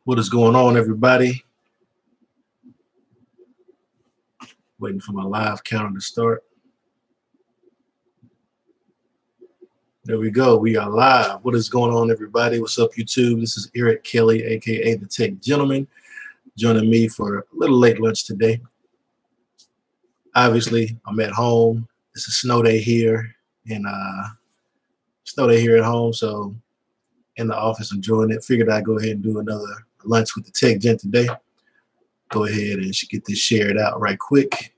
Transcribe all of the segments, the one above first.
What is going on, everybody? Waiting for my live counter to start. There we go. We are live. What is going on, everybody? What's up, YouTube? This is Eric Kelly, aka the Tech Gentleman, joining me for a little late lunch today. Obviously, I'm at home. It's a snow day here, and at home. So in the office, enjoying it. Figured I'd go ahead and do another lunch with the Tech Gent today. Go ahead and get this shared out right quick.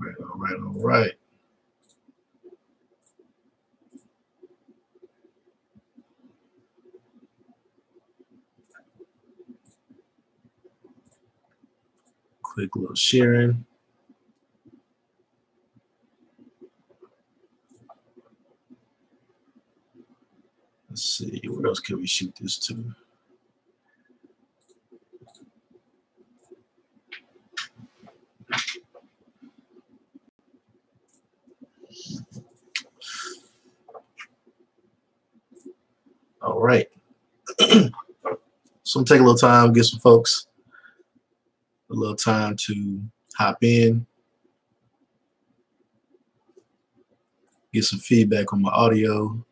All right. Quick little sharing. Let's see, where else can we shoot this to? All right. So I'm taking a little time, get some folks a little time to hop in, get some feedback on my audio.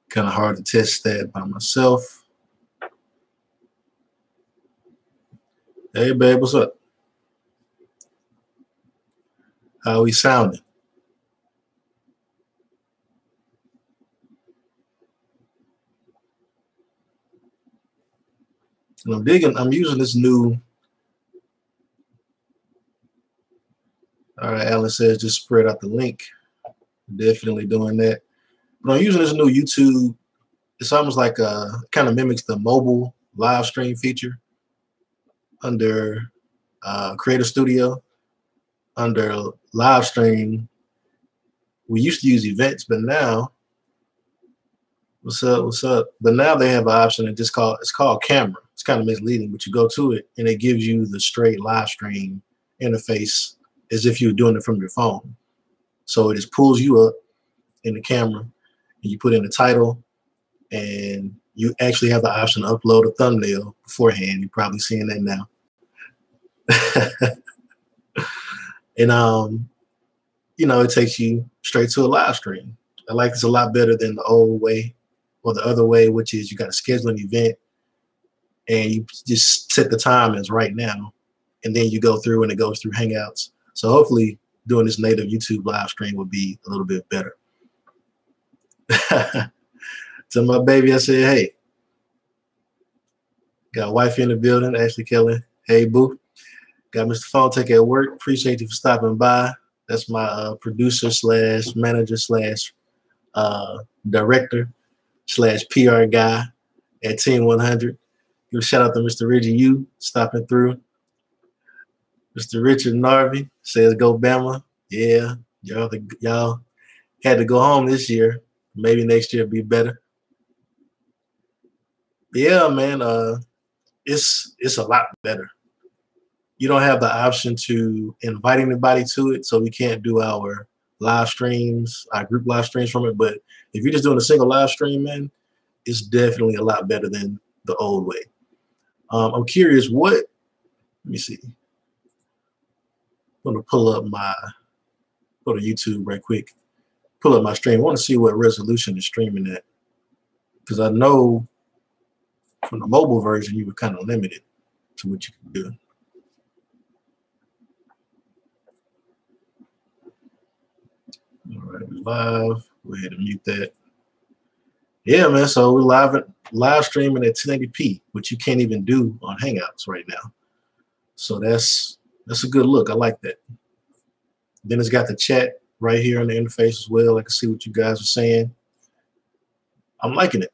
Kind of hard to test that by myself. Hey, babe, what's up? How are we sounding? And I'm using this new. All right, Alan says just spread out the link. Definitely doing that. But I'm using this new YouTube. It's almost like kind of mimics the mobile live stream feature under Creator Studio. Under live stream, we used to use events, but now, what's up? But now they have an option it's called camera. It's kind of misleading, but you go to it and it gives you the straight live stream interface as if you were doing it from your phone. So it just pulls you up in the camera and you put in the title and you actually have the option to upload a thumbnail beforehand. You're probably seeing that now. And it takes you straight to a live stream. I like this a lot better than the old way or the other way, which is you got to schedule an event and you just set the time as right now, and then you go through and it goes through Hangouts. So hopefully doing this native YouTube live stream would be a little bit better. To my baby, I said, hey. Got wife in the building, Ashley Kelly. Hey, boo. Got Mr. Phone Tech at work. Appreciate you for stopping by. That's my producer / manager / director / PR guy at Team 100. Give a shout out to Mr. Reggie U stopping through. Mr. Richard Narvey says go Bama. Yeah, y'all had to go home this year. Maybe next year be better. Yeah, man. It's a lot better. You don't have the option to invite anybody to it, so we can't do our live streams, our group live streams from it. But if you're just doing a single live stream, man, it's definitely a lot better than the old way. I'm curious let me see. I'm going to go to YouTube right quick, pull up my stream. I want to see what resolution is streaming at, because I know from the mobile version, you were kind of limited to what you can do. All right, we're live. Go ahead and mute that. Yeah, man. So we're live streaming at 1080p, which you can't even do on Hangouts right now. So that's a good look. I like that. Then it's got the chat right here on the interface as well. I can see what you guys are saying. I'm liking it.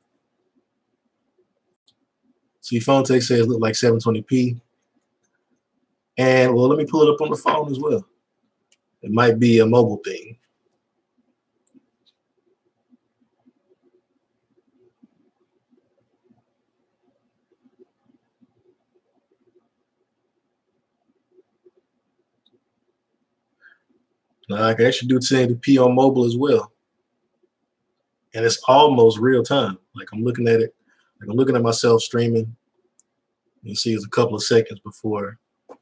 See, Phone Tech says look like 720p. And well, let me pull it up on the phone as well. It might be a mobile thing. I can actually do 1080p on mobile as well. And it's almost real time. Like I'm looking at it, like I'm looking at myself streaming. You see it's a couple of seconds before. I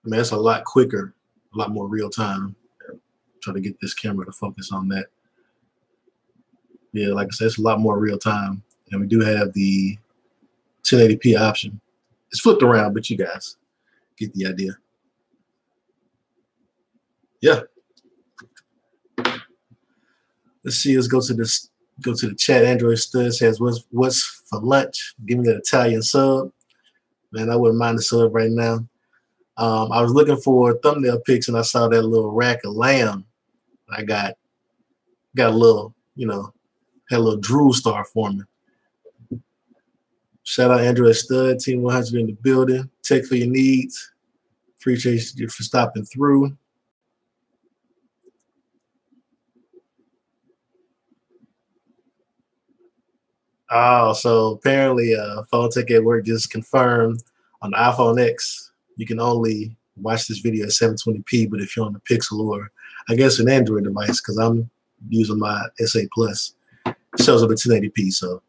mean, it's a lot quicker, a lot more real time. Try to get this camera to focus on that. Yeah, like I said, it's a lot more real time. And we do have the 1080p option. It's flipped around, but you guys get the idea. Yeah. Let's see. Let's go to this. Go to the chat. Android Stud says, "What's for lunch? Give me that Italian sub, man. I wouldn't mind the sub right now." I was looking for thumbnail pics and I saw that little rack of lamb. I got a little, had a little drool star forming. Shout out Android Stud, Team 100 in the building. Tech for your needs. Appreciate you for stopping through. Oh, so apparently Phone Tech at Work just confirmed on the iPhone X, you can only watch this video at 720p, but if you're on the Pixel or I guess an Android device, because I'm using my SA Plus, it shows up at 1080p. So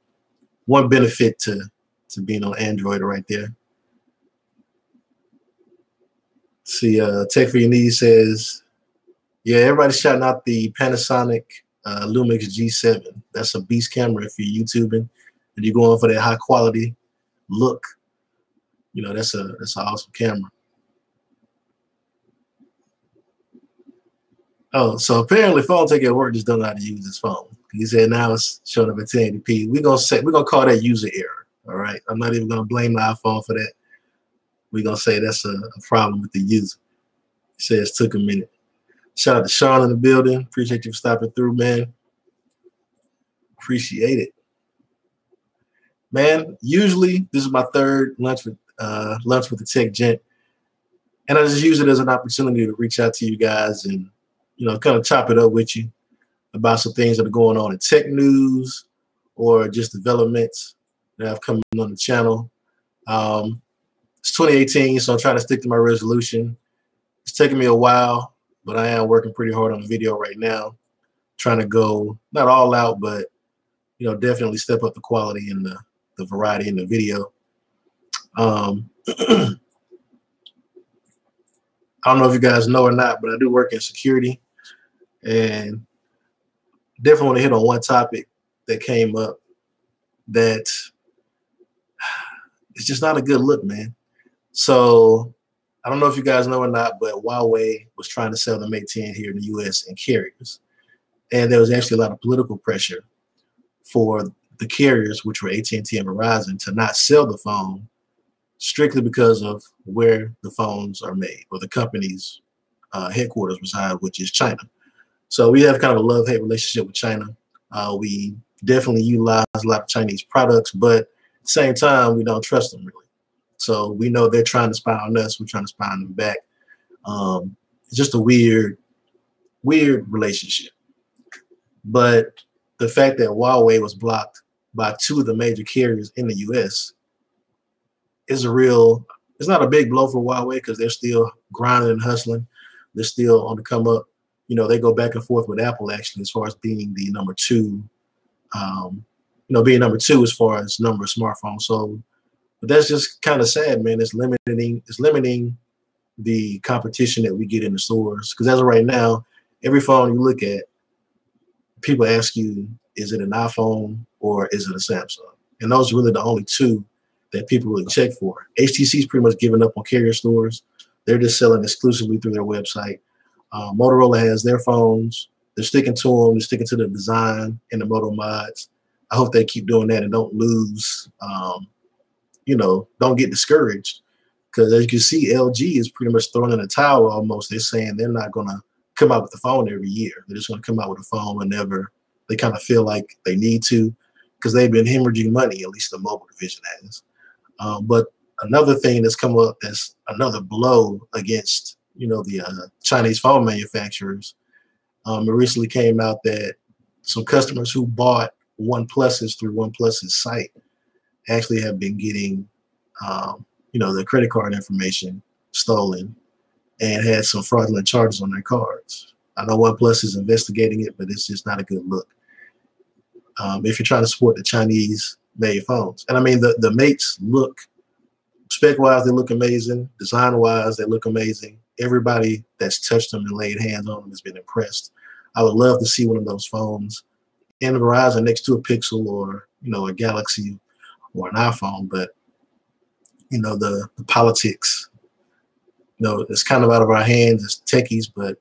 one benefit to being on Android right there. See, Tech for Your Needs says, yeah, everybody's shouting out the Panasonic Lumix G7. That's a beast camera if you're YouTubing and you're going for that high quality look. That's an awesome camera. Oh, so apparently Phone Tech at Work just don't know how to use his phone. He said now it's showing up at 1080p. We're gonna call that user error. All right. I'm not even gonna blame the iPhone for that. We're gonna say that's a problem with the user. He says it took a minute. Shout out to Sean in the building. Appreciate you for stopping through, man. Appreciate it. Man, usually this is my third lunch with the Tech Gent. And I just use it as an opportunity to reach out to you guys and, kind of chop it up with you about some things that are going on in tech news or just developments that have come on the channel. It's 2018, so I'm trying to stick to my resolution. It's taking me a while, but I am working pretty hard on the video right now, trying to go not all out, but definitely step up the quality and the variety in the video. I don't know if you guys know or not, but I do work in security, and definitely want to hit on one topic that came up that it's just not a good look, man. So I don't know if you guys know or not, but Huawei was trying to sell the Mate 10 here in the U.S. in carriers, and there was actually a lot of political pressure for the carriers, which were AT&T and Verizon, to not sell the phone strictly because of where the phones are made or the company's headquarters reside, which is China. So we have kind of a love-hate relationship with China. We definitely utilize a lot of Chinese products, but at the same time, we don't trust them really. So we know they're trying to spy on us. We're trying to spy on them back. It's just a weird relationship. But the fact that Huawei was blocked by two of the major carriers in the U.S. is it's not a big blow for Huawei because they're still grinding and hustling. They're still on the come up. They go back and forth with Apple actually as far as being the number two, being number two as far as number of smartphones sold. But that's just kind of sad, man. It's limiting the competition that we get in the stores. Because as of right now, every phone you look at, people ask you, is it an iPhone or is it a Samsung? And those are really the only two that people really check for. HTC's pretty much given up on carrier stores. They're just selling exclusively through their website. Motorola has their phones. They're sticking to them. They're sticking to the design and the Moto mods. I hope they keep doing that and don't lose, don't get discouraged. Because as you can see, LG is pretty much throwing in a towel almost. They're saying they're not going to come out with a phone every year. They're just going to come out with a phone whenever they kind of feel like they need to, because they've been hemorrhaging money, at least the mobile division has. But another thing that's come up that's another blow against, the Chinese phone manufacturers. It recently came out that some customers who bought OnePluses through OnePlus's site actually have been getting, their credit card information stolen and had some fraudulent charges on their cards. I know OnePlus is investigating it, but it's just not a good look. If you're trying to support the Chinese-made phones. And I mean, the Mates look, spec-wise, they look amazing. Design-wise, they look amazing. Everybody that's touched them and laid hands on them has been impressed. I would love to see one of those phones in Verizon next to a Pixel or, a Galaxy or an iPhone. But, the politics, it's kind of out of our hands as techies, but,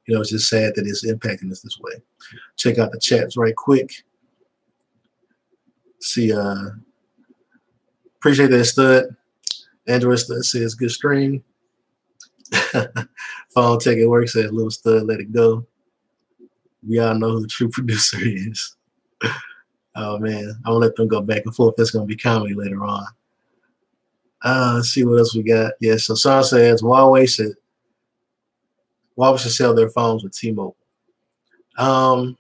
it's just sad that it's impacting us this way. Check out the chats right quick. See, appreciate that, Stud. Android Stud says, good stream. Phone Tech at Work says, little Stud, let it go. We all know who the true producer is. Oh, man. I'm going to let them go back and forth. That's going to be comedy later on. Let's see what else we got. Yeah, so Sean says, Huawei should sell their phones with T-Mobile. I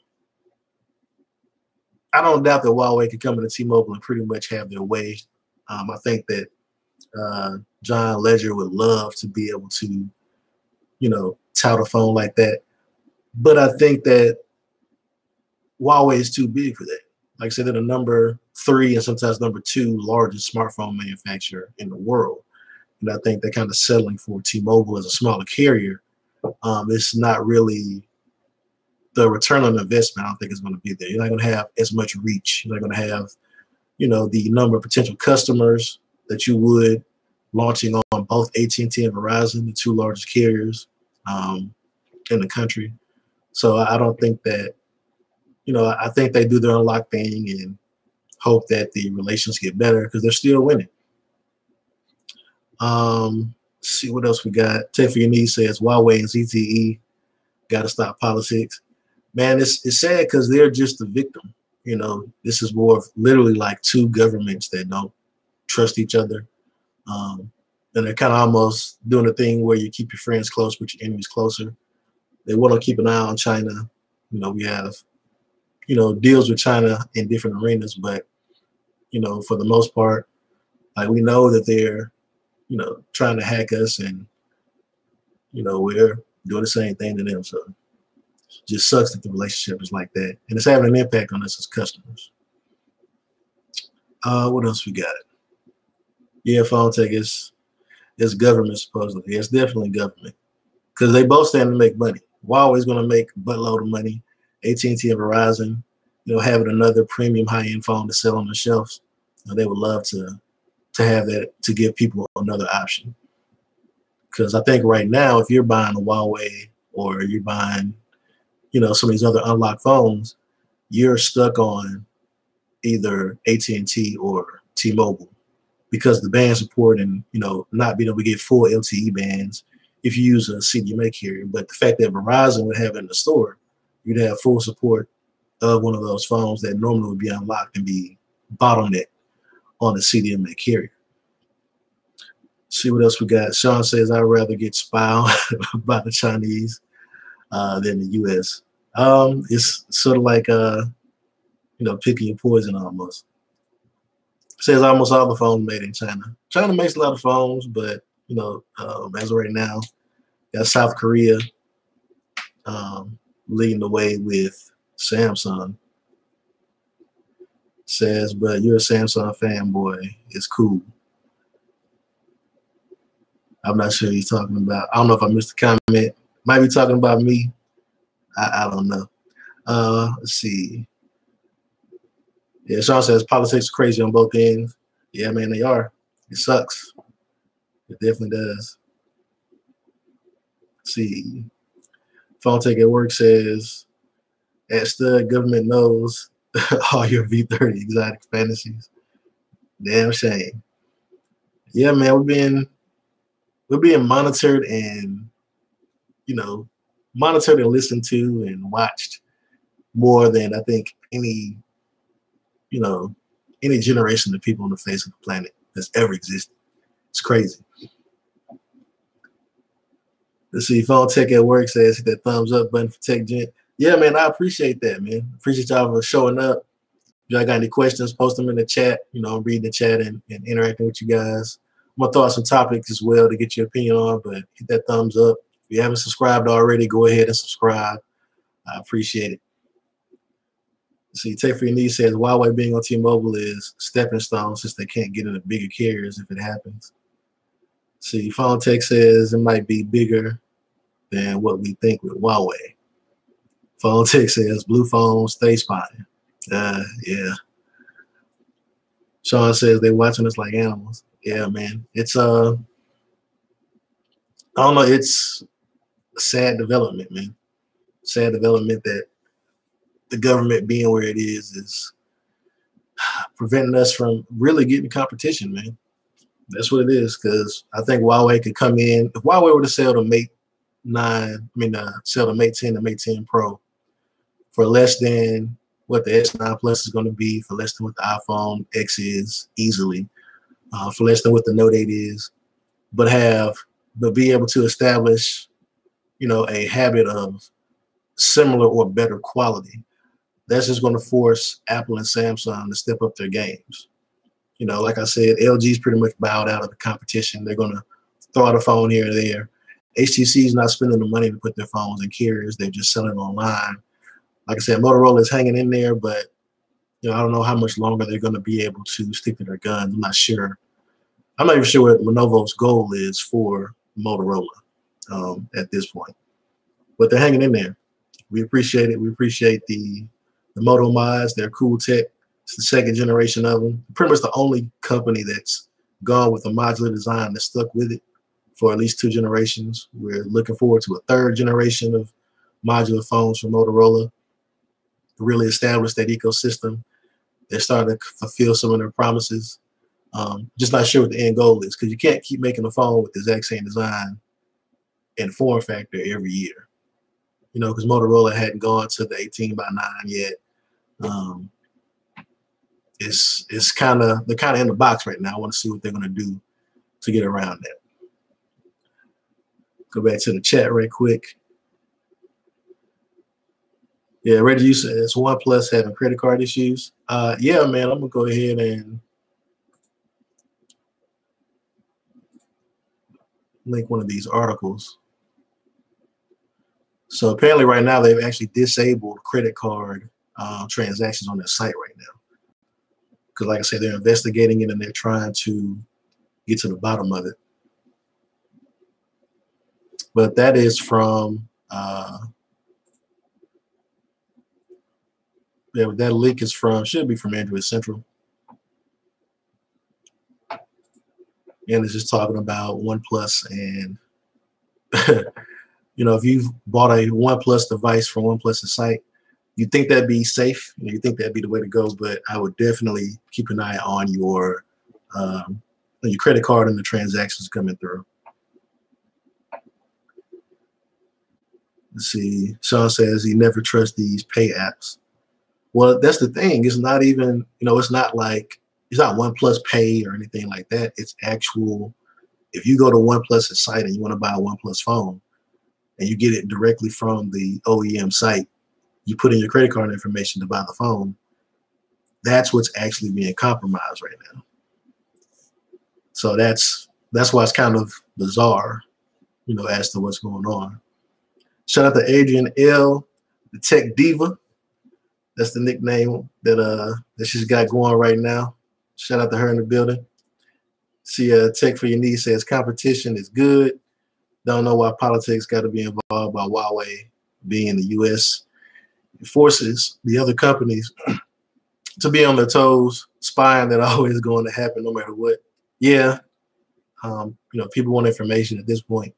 don't doubt that Huawei could come into T-Mobile and pretty much have their way. I think that John Ledger would love to be able to, tout a phone like that. But I think that Huawei is too big for that. Like I said, they're the number 3 and sometimes number 2 largest smartphone manufacturer in the world. And I think they're kind of settling for T-Mobile as a smaller carrier. It's not really the return on investment. I don't think it's going to be there. You're not going to have as much reach. You're not going to have, the number of potential customers that you would launching on both AT&T and Verizon, the 2 largest carriers in the country. So I don't think that, I think they do their unlock thing and hope that the relations get better because they're still winning. Let's see what else we got. Tech for Your Needs says Huawei and ZTE got to stop politics. Man, it's sad because they're just the victim. This is more of literally like 2 governments that don't trust each other. And they're kind of almost doing a thing where you keep your friends close, but your enemies closer. They want to keep an eye on China. We have, deals with China in different arenas, but, for the most part, like we know that they're, trying to hack us and, we're doing the same thing to them. So it just sucks that the relationship is like that. And it's having an impact on us as customers. What else we got? Yeah, Phone Tech is government, supposedly. It's definitely government because they both stand to make money. Huawei's going to make a buttload of money. AT&T and Verizon, having another premium high-end phone to sell on the shelves. They would love to have that to give people another option. Because I think right now, if you're buying a Huawei or you're buying, some of these other unlocked phones, you're stuck on either AT&T or T-Mobile because the band support and, not being able to get full LTE bands if you use a CDMA carrier. But the fact that Verizon would have it in the store, you'd have full support of one of those phones that normally would be unlocked and be bottlenecked on the CDMA carrier. See what else we got. Sean says, I'd rather get spied by the Chinese than the U.S. It's sort of like, picking your poison almost. Says almost all the phones made in China. China makes a lot of phones, but, as of right now, got South Korea leading the way with Samsung. Says, but you're a Samsung fanboy. It's cool. I'm not sure he's talking about. I don't know if I missed the comment. Might be talking about me. I don't know. Let's see. Yeah, Sean says politics are crazy on both ends. Yeah, man, they are. It sucks. It definitely does. Let's see. Phone Tech at Work says, at Stud, government knows all your V30 exotic fantasies. Damn shame. Yeah, man, we're being monitored and, monitored and listened to and watched more than I think any generation of people on the face of the planet that's ever existed. It's crazy. Let's see. Phone Tech at Work says hit that thumbs up button for Tech Gent. Yeah, man, I appreciate that, man. Appreciate y'all for showing up. If y'all got any questions, post them in the chat. I'm reading the chat and interacting with you guys I'm gonna throw out some topics as well to get your opinion on, but hit that thumbs up. If you haven't subscribed already, go ahead and subscribe. I appreciate it. See, Tech for Your Needs says Huawei being on T-Mobile is stepping stone since they can't get into bigger carriers if it happens. See, Phone Tech says it might be bigger than what we think with Huawei. Phone Tech says blue phones stay spotting. Yeah. Sean says they watching us like animals. Yeah, man. It's I don't know, it's a sad development, man. Sad development that the government being where it is preventing us from really getting competition, man. That's what it is, because I think Huawei could come in. If Huawei were to sell the Mate 9, sell the Mate 10, the Mate 10 Pro for less than what the S9 Plus is going to be, for less than what the iPhone X is easily, for less than what the Note 8 is, but be able to establish, a habit of similar or better quality, that's just going to force Apple and Samsung to step up their games. Like I said, LG's pretty much bowed out of the competition. They're going to throw out a phone here or there. HTC is not spending the money to put their phones in carriers. They're just selling online. Like I said, Motorola is hanging in there, but I don't know how much longer they're going to be able to stick to their guns. I'm not sure. I'm not even sure what Lenovo's goal is for Motorola at this point. But they're hanging in there. We appreciate it. We appreciate the Moto Mods. They're cool tech. It's the second generation of them. Pretty much the only company that's gone with a modular design that stuck with it for at least 2 generations. We're looking forward to a 3rd generation of modular phones from Motorola to really establish that ecosystem. They're starting to fulfill some of their promises. Just not sure what the end goal is, because you can't keep making a phone with the exact same design and form factor every year. Because Motorola hadn't gone to the 18x9 yet. It's kind of, they're kind of in the box right now. I want to see what they're going to do to get around that. Go back to the chat right quick. Yeah, Reggie says OnePlus having credit card issues. Yeah, man, I'm gonna go ahead and link one of these articles. So apparently right now they've actually disabled credit card transactions on their site right now. Because like I said, they're investigating it and they're trying to get to the bottom of it. But that is from, that link is from, should be from Android Central. And it's just talking about OnePlus and, if you've bought a OnePlus device from OnePlus's site, you think that'd be safe. You think that'd be the way to go, but I would definitely keep an eye on your credit card and the transactions coming through. Let's see. Sean says he never trusts these pay apps. Well, that's the thing. It's not even, it's not like, it's not OnePlus Pay or anything like that. It's actual, if you go to OnePlus's site and you want to buy a OnePlus phone and you get it directly from the OEM site, you put in your credit card information to buy the phone, that's what's actually being compromised right now. So that's why it's kind of bizarre, as to what's going on. Shout out to Adrian L, the Tech Diva. That's the nickname that she's got going right now. Shout out to her in the building. See, Tech for Your Needs says competition is good. Don't know why politics got to be involved by Huawei being in the U.S. It forces the other companies to be on their toes, spying that always going to happen no matter what. Yeah, people want information at this point.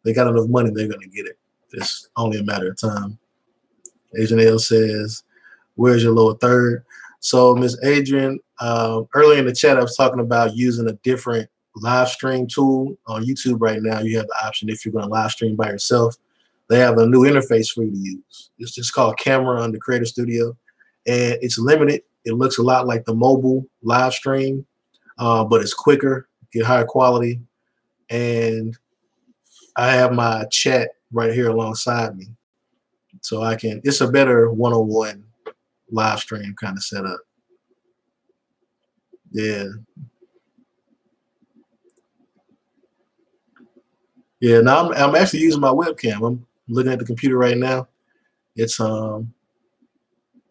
They got enough money, they're going to get it. It's only a matter of time. Adrian L says, where's your lower third? So, Ms. Adrian, earlier in the chat, I was talking about using a different live stream tool on YouTube right now. You have the option, if you're going to live stream by yourself, they have a new interface for you to use. It's just called Camera on the Creator Studio, and it's limited. It looks a lot like the mobile live stream, but it's quicker, get higher quality, and I have my chat right here alongside me. So it's a better one-on-one live stream kind of setup. Yeah. Yeah, now I'm actually using my webcam. I'm looking at the computer right now. It's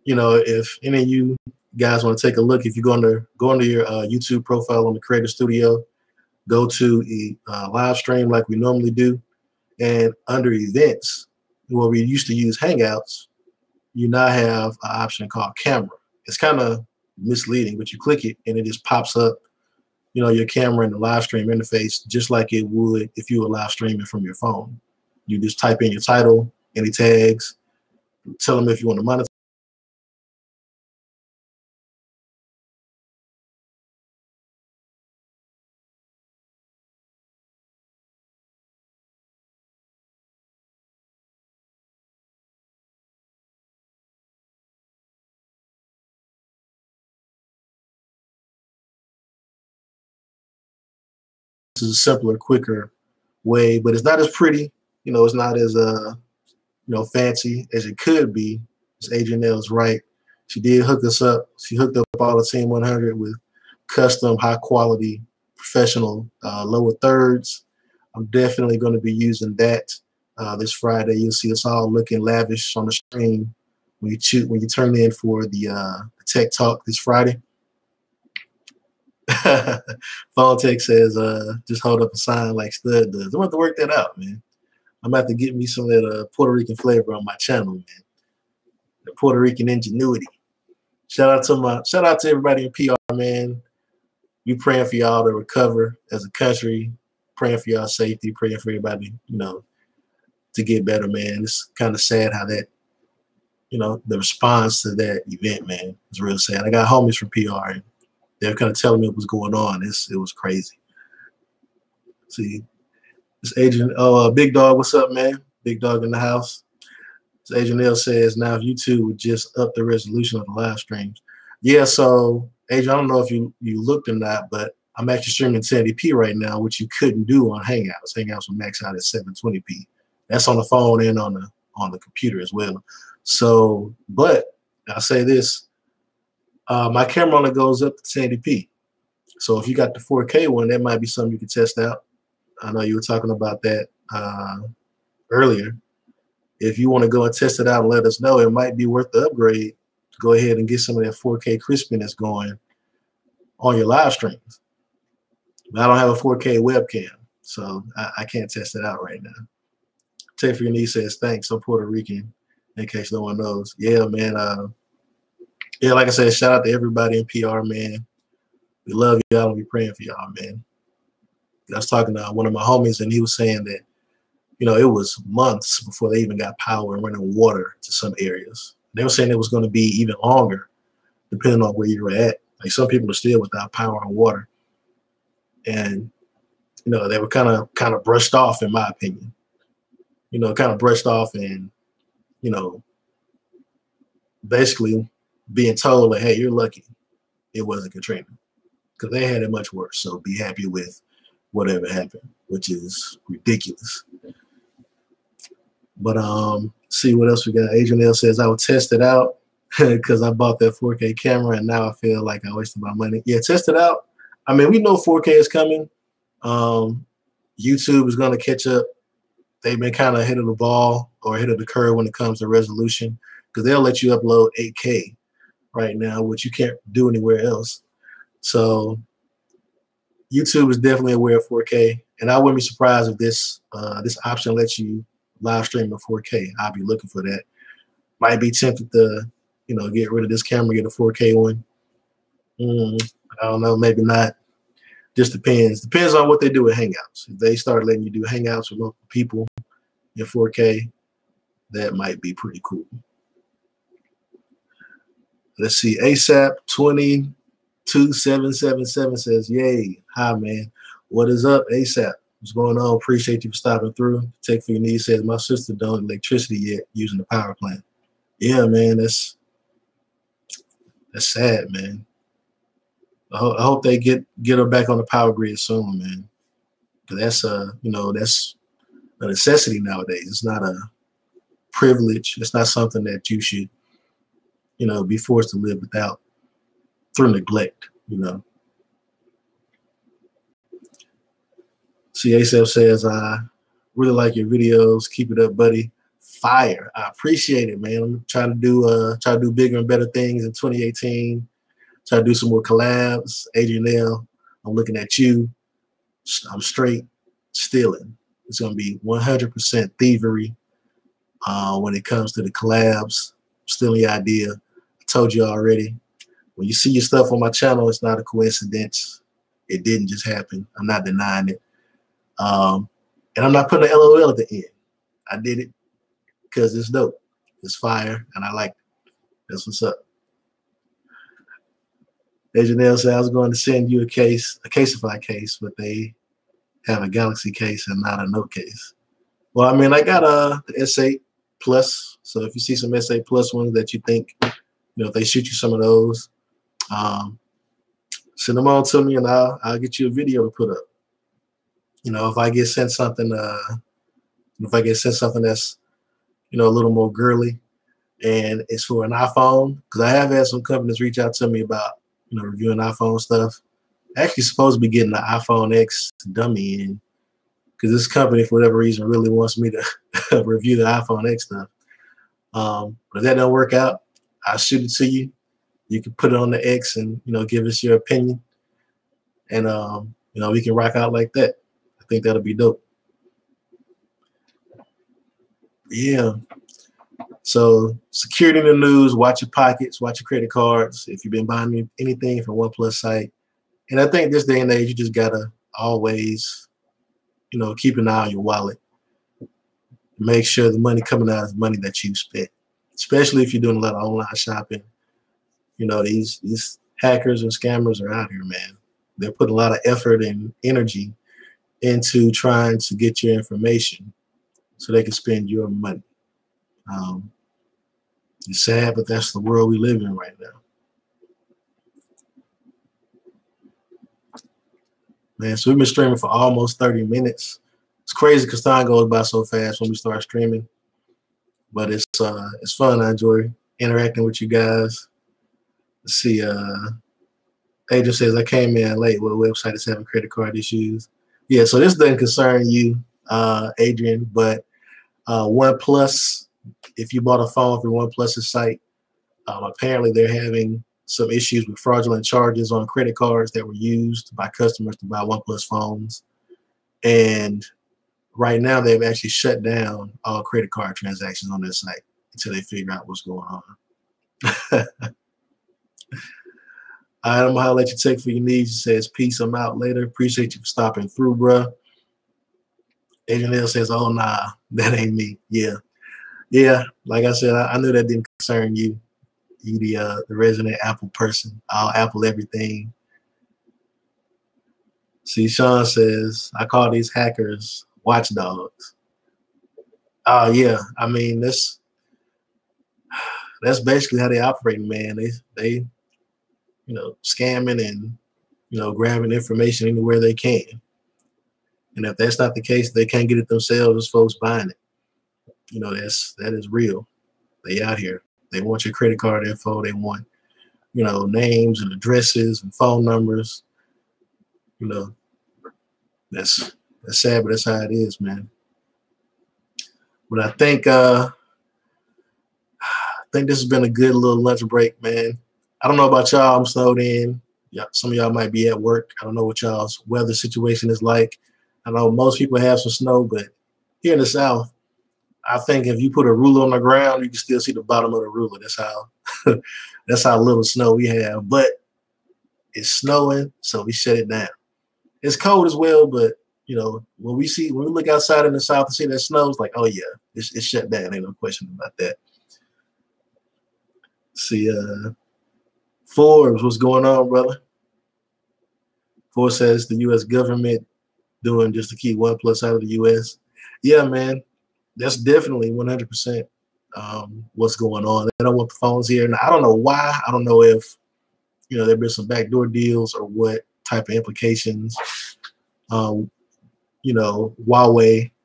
if any of you guys want to take a look, if you go under your YouTube profile on the Creator Studio, go to a live stream like we normally do, and under events, where we used to use Hangouts, you now have an option called camera. It's kind of misleading, but you click it and it just pops up, your camera in the live stream interface, just like it would if you were live streaming from your phone. You just type in your title, any tags, tell them if you want to monetize. This is a simpler, quicker way, but it's not as pretty. It's not as fancy as it could be. As Adrian is right. She did hook us up. She hooked up all the Team 100 with custom, high quality, professional lower thirds. I'm definitely going to be using that this Friday. You'll see us all looking lavish on the stream when you turn in for the Tech Talk this Friday. Phone Tech says, just hold up a sign like Stud does. I'm going to have to work that out, man. I'm going to have to get me some of that Puerto Rican flavor on my channel, man. The Puerto Rican ingenuity. Shout out to everybody in PR, man. We praying for y'all to recover as a country, praying for y'all safety, praying for everybody, to get better, man. It's kind of sad how that, the response to that event, man, was real sad. I got homies from PR, and they were kind of telling me what was going on. It was crazy. See, this agent, Big Dog, what's up, man? Big Dog in the house. This Agent L says, now if YouTube would just up the resolution of the live streams. Yeah, so, Adrian, I don't know if you looked or not, but I'm actually streaming 1080p right now, which you couldn't do on Hangouts. Hangouts will max out at 720p. That's on the phone and on the computer as well. So, but I'll say this, my camera only goes up to 1080p. So if you got the 4K one, that might be something you can test out. I know you were talking about that earlier. If you want to go and test it out and let us know, it might be worth the upgrade. Go ahead and get some of that 4K crispiness going on your live streams. But I don't have a 4K webcam, so I can't test it out right now. Take for your niece says, thanks. I'm Puerto Rican, in case no one knows. Yeah, man. Yeah, like I said, shout out to everybody in PR, man. We love y'all and we praying for y'all, man. I was talking to one of my homies, and he was saying that, it was months before they even got power and running water to some areas. They were saying it was going to be even longer, depending on where you were at. Like some people are still without power and water, and they were kind of brushed off, in my opinion. Kind of brushed off, and basically being told like, hey, you're lucky it wasn't Katrina, because they had it much worse. So be happy with whatever happened, which is ridiculous. But see what else we got. Adrian L says, I would test it out because I bought that 4K camera and now I feel like I wasted my money. Yeah, test it out. I mean, we know 4K is coming. YouTube is going to catch up. They've been kind of ahead of the ball or ahead of the curve when it comes to resolution, because they'll let you upload 8K right now, which you can't do anywhere else. So YouTube is definitely aware of 4K, and I wouldn't be surprised if this option lets you live stream in 4K. I'll be looking for that. Might be tempted to, get rid of this camera, get a 4K one. I don't know, maybe not. Just depends. Depends on what they do with Hangouts. If they start letting you do Hangouts with local people in 4K, that might be pretty cool. Let's see. ASAP 22777 says, yay. Hi, man. What is up, ASAP? What's going on? Appreciate you for stopping through. Take for your needs says, my sister don't electricity yet using the power plant. Yeah, man, that's sad, man. I hope they get her back on the power grid soon, man. Because that's that's a necessity nowadays. It's not a privilege. It's not something that you should, be forced to live without through neglect, See, ASAP says, Really like your videos. Keep it up, buddy. Fire. I appreciate it, man. I'm trying to do bigger and better things in 2018. Try to do some more collabs. Adrian L, I'm looking at you. I'm straight stealing. It's gonna be 100% thievery when it comes to the collabs. Stealing your idea. I told you already. When you see your stuff on my channel, it's not a coincidence. It didn't just happen. I'm not denying it. And I'm not putting an LOL at the end. I did it because it's dope. It's fire, and I like it. That's what's up. Janelle said I was going to send you a Caseify case, but they have a Galaxy case and not a Note case. Well, I mean, I got the S8 Plus, so if you see some S8 Plus ones that you think, if they shoot you some of those, send them on to me, and I'll get you a video to put up. If I get sent something, that's, a little more girly, and it's for an iPhone, because I have had some companies reach out to me about, reviewing iPhone stuff. Actually supposed to be getting the iPhone X dummy in, because this company, for whatever reason, really wants me to review the iPhone X stuff. But if that don't work out, I'll shoot it to you. You can put it on the X and, give us your opinion. And, we can rock out like that. I think that'll be dope. Yeah. So security in the news, watch your pockets, watch your credit cards. If you've been buying anything from OnePlus site. And I think this day and age, you just gotta always, keep an eye on your wallet. Make sure the money coming out is money that you spent, especially if you're doing a lot of online shopping. These hackers and scammers are out here, man. They're putting a lot of effort and energy into trying to get your information so they can spend your money. It's sad, but that's the world we live in right now. Man, so we've been streaming for almost 30 minutes. It's crazy because time goes by so fast when we start streaming. But it's fun. I enjoy interacting with you guys. Let's see. Adrian says, I came in late. What website is having credit card issues? Yeah, so this doesn't concern you, Adrian, but OnePlus, if you bought a phone through OnePlus's site, apparently they're having some issues with fraudulent charges on credit cards that were used by customers to buy OnePlus phones. And right now they've actually shut down all credit card transactions on their site until they figure out what's going on. All right, I'm gonna let you take for your needs. It says, peace, I'm out later. Appreciate you for stopping through, bruh. Adrian L says, oh, nah, that ain't me. Yeah, like I said, I knew that didn't concern you. You the resident Apple person. I'll Apple everything. See, Sean says, I call these hackers watchdogs. Oh, yeah. I mean, that's basically how they operate, man. They scamming and, grabbing information anywhere they can. And if that's not the case, they can't get it themselves, there's folks buying it. That is real. They out here. They want your credit card info. They want, names and addresses and phone numbers. That's sad, but that's how it is, man. But I think this has been a good little lunch break, man. I don't know about y'all. I'm snowed in. Yeah, some of y'all might be at work. I don't know what y'all's weather situation is like. I know most people have some snow, but here in the South, I think if you put a ruler on the ground, you can still see the bottom of the ruler. That's how little snow we have. But it's snowing, so we shut it down. It's cold as well, but when we look outside in the South and see that snow, it's like, oh yeah, it's shut down. Ain't no question about that. See, Forbes, what's going on, brother? Forbes says the U.S. government doing just to keep OnePlus out of the U.S. Yeah, man, that's definitely 100% what's going on. They don't want the phones here, and I don't know why. I don't know if there've been some backdoor deals or what type of implications. Huawei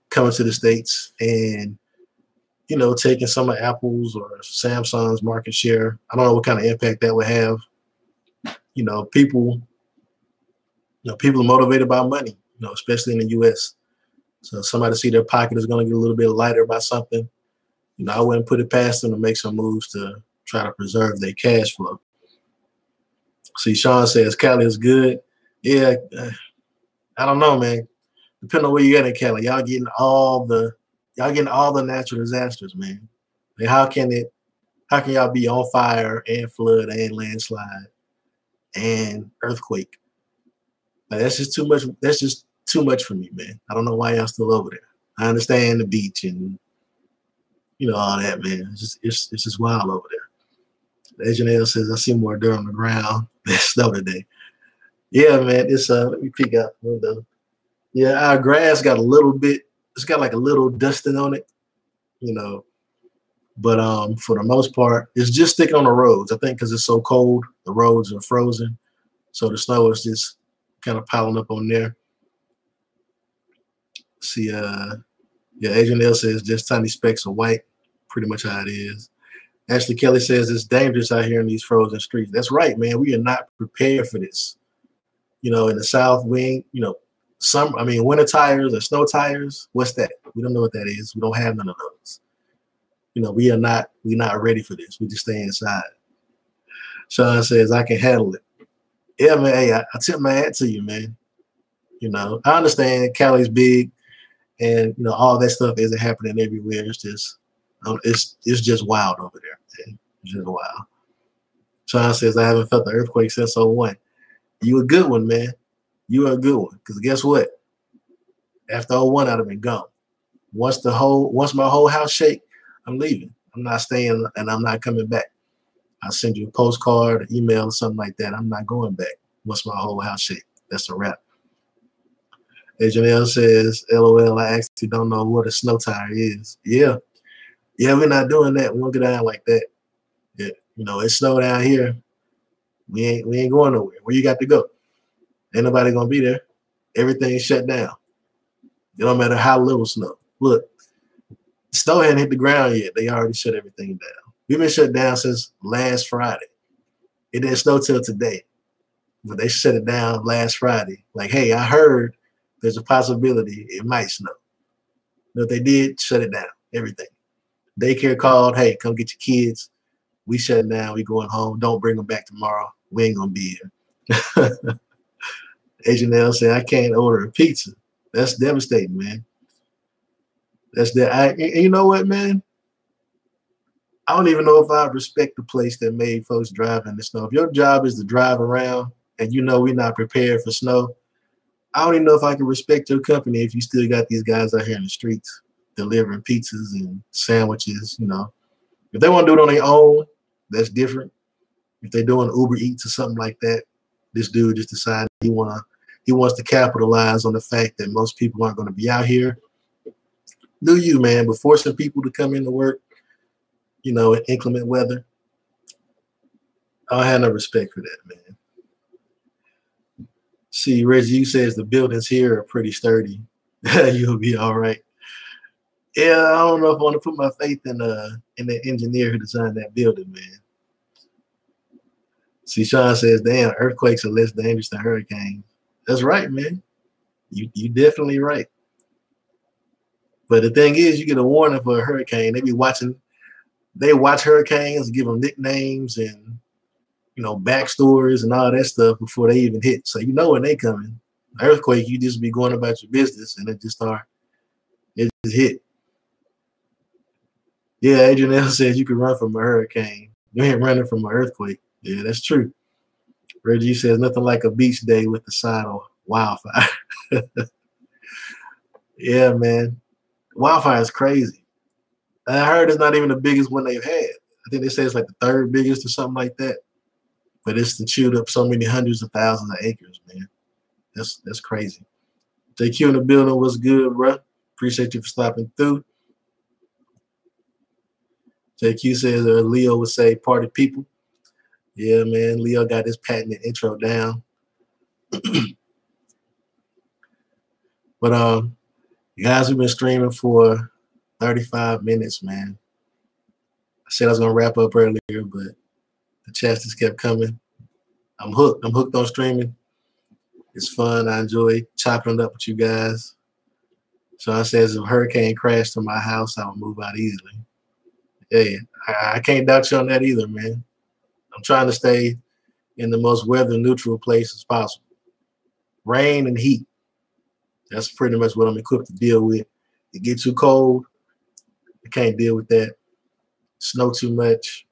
coming to the States and taking some of Apple's or Samsung's market share. I don't know what kind of impact that would have. People are motivated by money, especially in the U.S. So if somebody see their pocket is going to get a little bit lighter by something, I wouldn't put it past them to make some moves to try to preserve their cash flow. See, Sean says Cali is good. Yeah, I don't know, man. Depending on where you at in Cali, y'all getting all the natural disasters, man. Like how can y'all be on fire and flood and landslide and earthquake? Like that's just too much. That's just too much for me, man. I don't know why y'all still over there. I understand the beach and all that, man. It's just wild over there. Agent L says I see more dirt on the ground than snow today. Yeah, man. It's let me peek out the window. Yeah, our grass got a little bit. It's got like a little dusting on it, But for the most part, it's just sticking on the roads. I think because it's so cold, the roads are frozen, so the snow is just kind of piling up on there. See, yeah, Agent L says just tiny specks of white, pretty much how it is. Ashley Kelly says it's dangerous out here in these frozen streets. That's right, man. We are not prepared for this. In the South, winter tires or snow tires. What's that? We don't know what that is. We don't have none of those. We're not ready for this. We just stay inside. Sean says I can handle it. Yeah, man. Hey, I tip my hat to you, man. I understand Cali's big, and all that stuff isn't happening everywhere. It's just, it's just wild over there. Man. It's just wild. Sean says I haven't felt the earthquake since '01. You a good one, man. You are a good one. Because guess what? After '01, I'd have been gone. Once my whole house shake, I'm leaving. I'm not staying, and I'm not coming back. I'll send you a postcard, an email, or something like that. I'm not going back once my whole house shake. That's a wrap. Agent L says, LOL, I actually don't know what a snow tire is. Yeah, we're not doing that. We don't get down like that. Yeah, it's snow down here. We ain't going nowhere. Where you got to go? Ain't nobody gonna be there. Everything's shut down. It don't matter how little snow. Look, snow hadn't hit the ground yet. They already shut everything down. We've been shut down since last Friday. It didn't snow till today, but they shut it down last Friday. Like, hey, I heard there's a possibility it might snow. But they did shut it down, everything. Daycare called, hey, come get your kids. We shut it down. We going home. Don't bring them back tomorrow. We ain't going to be here. Agent L said, I can't order a pizza. That's devastating, man. You know what, man? I don't even know if I respect the place that made folks drive in the snow. If your job is to drive around and we're not prepared for snow, I don't even know if I can respect your company if you still got these guys out here in the streets delivering pizzas and sandwiches, If they want to do it on their own, that's different. If they're doing Uber Eats or something like that, this dude just decided he wants to capitalize on the fact that most people aren't going to be out here. Do you, man? But forcing people to come into work, in inclement weather, I don't have no respect for that, man. See, Reggie, you says the buildings here are pretty sturdy. You'll be all right. Yeah, I don't know if I want to put my faith in the engineer who designed that building, man. See, Sean says, damn, earthquakes are less dangerous than hurricanes. That's right, man. You definitely right. But the thing is, you get a warning for a hurricane. They watch hurricanes, give them nicknames and backstories and all that stuff before they even hit. So when they coming. Earthquake, you just be going about your business and it just hit. Yeah, Adrian L says you can run from a hurricane. You ain't running from an earthquake. Yeah, that's true. Reggie says nothing like a beach day with the sign of wildfire. Yeah, man. Wildfire is crazy. And I heard it's not even the biggest one they've had. I think they say it's like the third biggest or something like that. But it's chewed up so many hundreds of thousands of acres, man. That's crazy. JQ in the building, what's good, bro? Appreciate you for stopping through. JQ says Leo would say party people. Yeah, man. Leo got his patented intro down. But guys, we've been streaming for 35 minutes, man. I said I was gonna wrap up earlier, but the chats just kept coming. I'm hooked. I'm hooked on streaming. It's fun. I enjoy chopping it up with you guys. Sean says if a hurricane crashed to my house, I would move out easily. Hey, I can't doubt you on that either, man. I'm trying to stay in the most weather neutral place as possible. Rain and heat. That's pretty much what I'm equipped to deal with. It get too cold, I can't deal with that. Snow too much,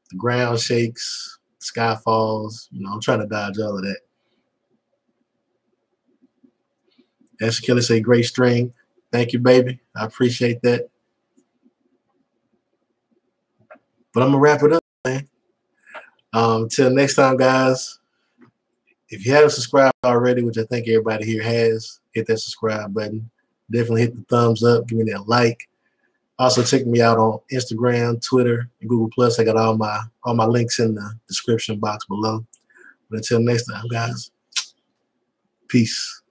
the ground shakes, the sky falls. I'm trying to dodge all of that. Ashley Kelly say great string. Thank you, baby. I appreciate that. But I'm gonna wrap it up, man. Until next time, guys. If you haven't subscribed already, which I think everybody here has, hit that subscribe button. Definitely hit the thumbs up. Give me that like. Also, check me out on Instagram, Twitter, and Google Plus. I got all my links in the description box below. But until next time, guys, peace.